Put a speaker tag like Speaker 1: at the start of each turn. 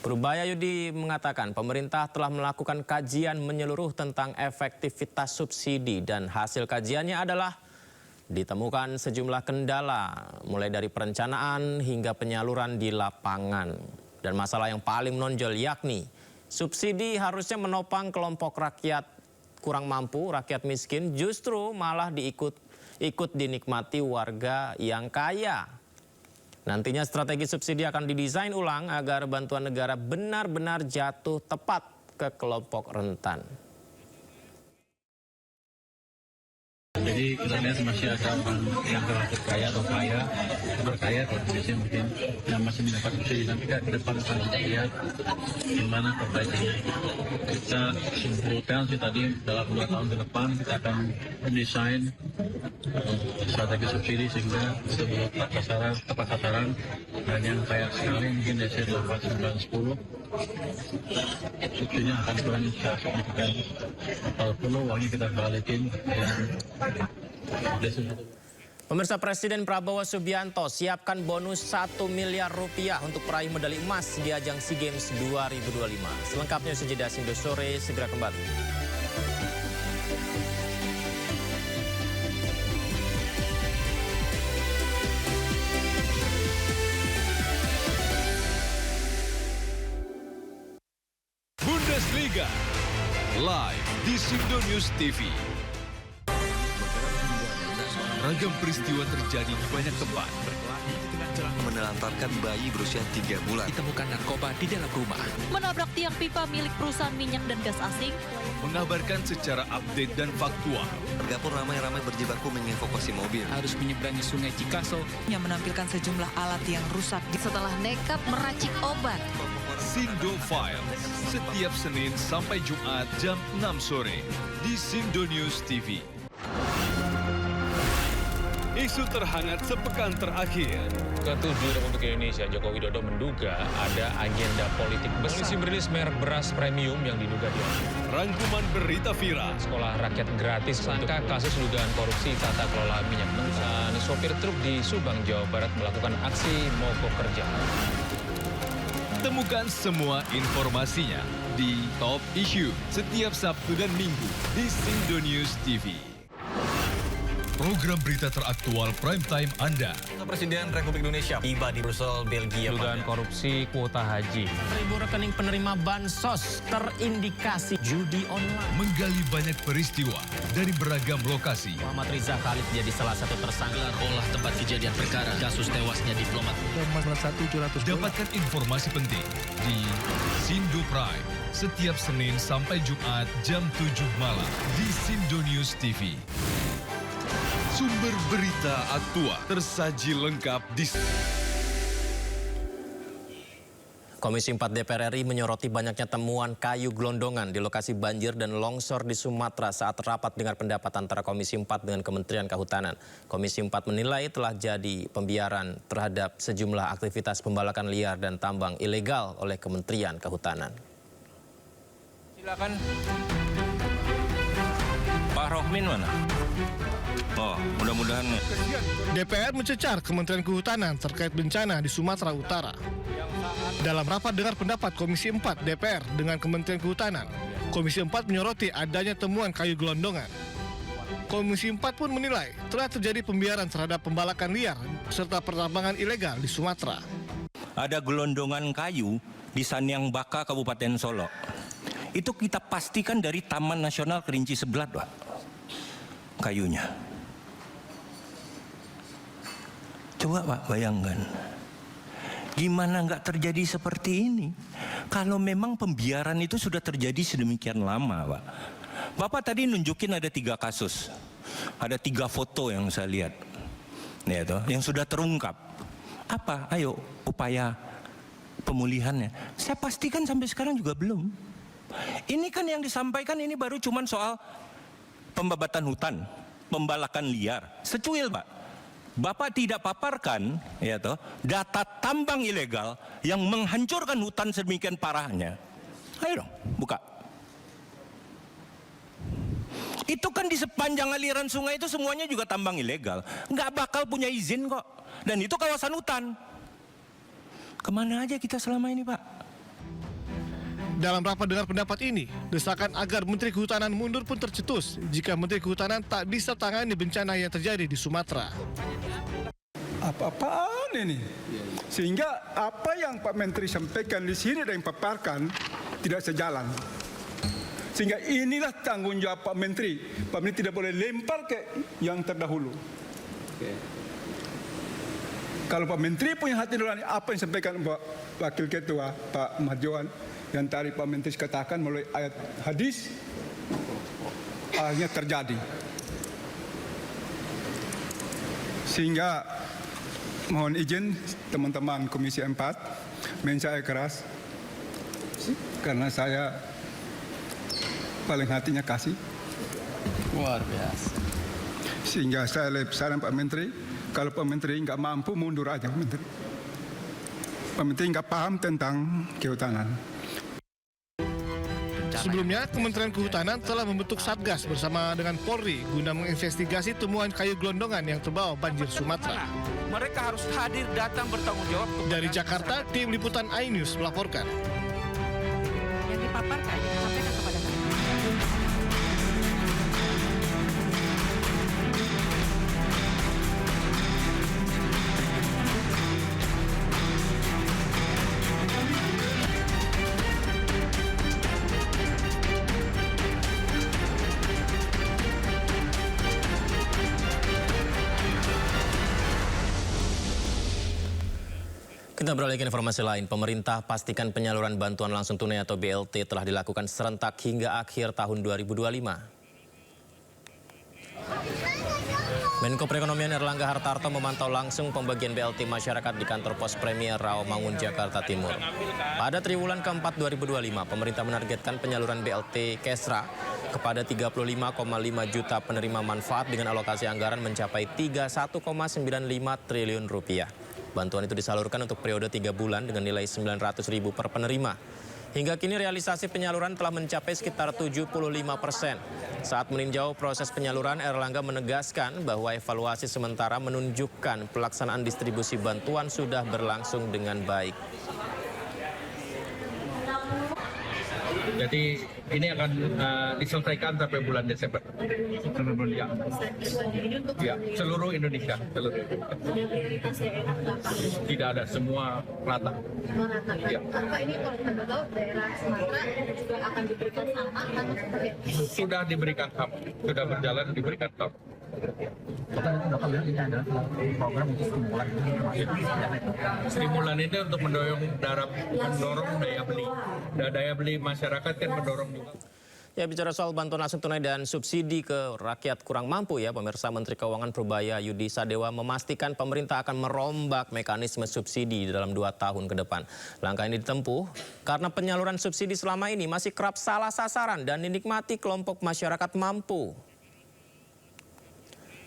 Speaker 1: Berubaya Yudi mengatakan pemerintah telah melakukan kajian menyeluruh tentang efektivitas subsidi dan hasil kajiannya adalah ditemukan sejumlah kendala mulai dari perencanaan hingga penyaluran di lapangan. Dan masalah yang paling menonjol yakni subsidi harusnya menopang kelompok rakyat kurang mampu, rakyat miskin, justru malah ikut dinikmati warga yang kaya. Nantinya strategi subsidi akan didesain ulang agar bantuan negara benar-benar jatuh tepat ke kelompok rentan.
Speaker 2: Jadi kita lihat masih ada orang yang relatif kaya atau kaya, berkaya atau biasanya mungkin yang masih mendapat subsidi. Nanti ke depan akan kita lihat gimana perbaikannya. Kita simpulkan sih tadi dalam 2 tahun ke depan kita akan mendesain strategi subsidi sehingga sebelum tepat sasaran dan yang kaya sekali mungkin DC 8, 9, 10 subsidinya akan turun secara signifikan. Kalau perlu uangnya kita balikin
Speaker 1: Pemirsa, Presiden Prabowo Subianto siapkan bonus 1 miliar rupiah untuk peraih medali emas di ajang SEA Games 2025. Selengkapnya sejedah Sindo Sore segera kembali.
Speaker 3: Bundesliga live di Sindo News TV. Ragam peristiwa terjadi di banyak tempat.
Speaker 4: Menelantarkan bayi berusia 3 bulan.
Speaker 5: Ditemukan narkoba di dalam rumah.
Speaker 6: Menabrak tiang pipa milik perusahaan minyak dan gas asing.
Speaker 3: Mengabarkan secara update dan faktual.
Speaker 4: Warga pun ramai-ramai berjibaku mengevakuasi mobil.
Speaker 5: Harus menyeberangi sungai Cikaso.
Speaker 7: Yang menampilkan sejumlah alat yang rusak
Speaker 6: Setelah nekat meracik obat.
Speaker 3: Sindo Files. Setiap Senin sampai Jumat jam 6 sore di Sindo News TV. Isu terhangat sepekan terakhir.
Speaker 8: Ketujuh Republik Indonesia, Joko Widodo menduga ada agenda politik besar. Polisi merilis merek beras premium yang diduga diambil.
Speaker 3: Rangkuman berita viral.
Speaker 8: Sekolah rakyat gratis untuk kasus dugaan korupsi tata kelola minyak mentah. Sopir truk di Subang, Jawa Barat melakukan aksi mogok kerja.
Speaker 3: Temukan semua informasinya di Top Issue setiap Sabtu dan Minggu di Sindo News TV. Program berita teraktual prime time Anda.
Speaker 4: Presiden Republik Indonesia tiba di Brussel, Belgia.
Speaker 8: Dugaan korupsi kuota haji.
Speaker 1: 1.000 rekening penerima bansos terindikasi judi online.
Speaker 3: Menggali banyak peristiwa dari beragam lokasi.
Speaker 1: Muhammad Riza Khalid jadi salah satu tersangka.
Speaker 5: Olah tempat kejadian perkara kasus tewasnya diplomat.
Speaker 3: Dapatkan informasi penting di Sindo Prime setiap Senin sampai Jumat jam 7 malam di Sindo News TV. Sumber berita aktual tersaji lengkap di
Speaker 1: Komisi 4 DPR RI menyoroti banyaknya temuan kayu gelondongan di lokasi banjir dan longsor di Sumatera saat rapat dengar pendapat antara Komisi 4 dengan Kementerian Kehutanan. Komisi 4 menilai telah jadi pembiaran terhadap sejumlah aktivitas pembalakan liar dan tambang ilegal oleh Kementerian Kehutanan.
Speaker 8: Silakan. Pak Rohmin mana? Oh, mudah-mudahan.
Speaker 9: DPR mencecar Kementerian Kehutanan terkait bencana di Sumatera Utara. Dalam rapat dengar pendapat Komisi 4 DPR dengan Kementerian Kehutanan, Komisi 4 menyoroti adanya temuan kayu gelondongan. Komisi 4 pun menilai telah terjadi pembiaran terhadap pembalakan liar serta pertambangan ilegal di Sumatera.
Speaker 10: Ada gelondongan kayu di Sanyang Baka, Kabupaten Solok. Itu kita pastikan dari Taman Nasional Kerinci Sebelat, Pak. Kayunya. Coba Pak bayangkan, gimana nggak terjadi seperti ini? Kalau memang pembiaran itu sudah terjadi sedemikian lama, Pak. Bapak tadi nunjukin ada 3 kasus, ada 3 foto yang saya lihat, ya toh, yang sudah terungkap. Apa? Ayo upaya pemulihannya. Saya pastikan sampai sekarang juga belum. Ini kan yang disampaikan ini baru cuman soal pembabatan hutan, pembalakan liar, secuil Pak. Bapak tidak paparkan, ya toh, data tambang ilegal yang menghancurkan hutan sedemikian parahnya. Ayo dong, buka. Itu kan di sepanjang aliran sungai itu semuanya juga tambang ilegal, nggak bakal punya izin kok. Dan itu kawasan hutan. Kemana aja kita selama ini, Pak?
Speaker 9: Dalam rapat dengar pendapat ini, desakan agar Menteri Kehutanan mundur pun tercetus jika Menteri Kehutanan tak bisa tangani bencana yang terjadi di Sumatera.
Speaker 11: Apa-apaan ini? Sehingga apa yang Pak Menteri sampaikan di sini dan paparkan tidak sejalan. Sehingga inilah tanggung jawab Pak Menteri. Pak Menteri tidak boleh lempar ke yang terdahulu. Kalau Pak Menteri punya hati nurani, apa yang disampaikan Pak Wakil Ketua Pak Marjohan yang tadi Pak Menteri katakan melalui ayat hadis, akhirnya terjadi. Sehingga mohon izin teman-teman Komisi 4, saya keras karena saya paling hatinya kasih.
Speaker 2: Luar biasa.
Speaker 11: Sehingga saya saran Pak Menteri, kalau Pak Menteri nggak mampu mundur aja Pak Menteri. Pak Menteri nggak paham tentang kehutanan.
Speaker 9: Sebelumnya, Kementerian Kehutanan telah membentuk Satgas bersama dengan Polri guna menginvestigasi temuan kayu gelondongan yang terbawa banjir Sumatera.
Speaker 5: Mereka harus hadir, datang, bertanggung jawab.
Speaker 9: Dari Jakarta, tim liputan iNews melaporkan.
Speaker 7: Yang dipaparkan disampaikan kepada kami.
Speaker 1: Kita beralih ke informasi lain. Pemerintah pastikan penyaluran bantuan langsung tunai atau BLT telah dilakukan serentak hingga akhir tahun 2025. Menko Perekonomian Erlangga Hartarto memantau langsung pembagian BLT masyarakat di kantor Pos Premier Rawamangun, Jakarta Timur. Pada triwulan keempat 2025, pemerintah menargetkan penyaluran BLT Kesra kepada 35,5 juta penerima manfaat dengan alokasi anggaran mencapai 31,95 triliun rupiah. Bantuan itu disalurkan untuk periode 3 bulan dengan nilai 900.000 per penerima. Hingga kini realisasi penyaluran telah mencapai sekitar 75%. Saat meninjau proses penyaluran, Erlangga menegaskan bahwa evaluasi sementara menunjukkan pelaksanaan distribusi bantuan sudah berlangsung dengan baik.
Speaker 2: Jadi ini akan diselesaikan sampai bulan Desember. Ya, seluruh Indonesia. Tidak ada, semua rata. Ya.
Speaker 6: Apa ini kalau kita tahu daerah Sumatera juga akan diberikan sama atau seperti apa?
Speaker 2: Sudah diberikan sama, sudah berjalan diberikan sama. Stimulan itu untuk mendorong daya beli. Daya beli masyarakat kan mendorong juga.
Speaker 1: Ya, bicara soal bantuan langsung tunai dan subsidi ke rakyat kurang mampu ya, pemirsa, Menteri Keuangan Purbaya Yudi Sadewa memastikan pemerintah akan merombak mekanisme subsidi dalam 2 tahun ke depan. Langkah ini ditempuh karena penyaluran subsidi selama ini masih kerap salah sasaran dan dinikmati kelompok masyarakat mampu.